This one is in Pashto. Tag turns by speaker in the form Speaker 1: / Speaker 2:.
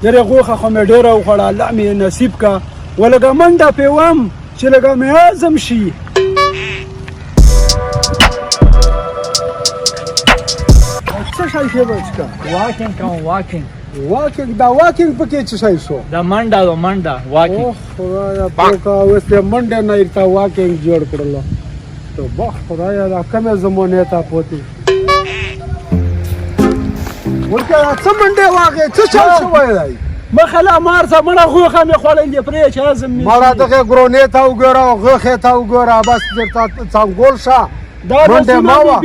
Speaker 1: یاره غوښه خو مې ډېره وخوړه الله مې نصیب کا ولږه منډه پې وم چې لږه مې هضم شي څه شی شی به وڅښه
Speaker 2: واکینګ کوم واکینګ
Speaker 1: دا واکینګ پکې څه شی شو
Speaker 2: د منډه واکینګ
Speaker 1: اوه خدایا پوکا اوس د منډې نه یې تا واکینګ جوړ کړلو تو بخ خدایا دا کمې زمانې ته پوتې ورکه څه منډې واغې څه چل شوی دی مخه لا مار ته مړه غوښه مې خوړلې پرې چې هضم مې مړه دغې ګرونې ته وګوره غوښې ته وګوره بس درته څنګول شه منډې مه وه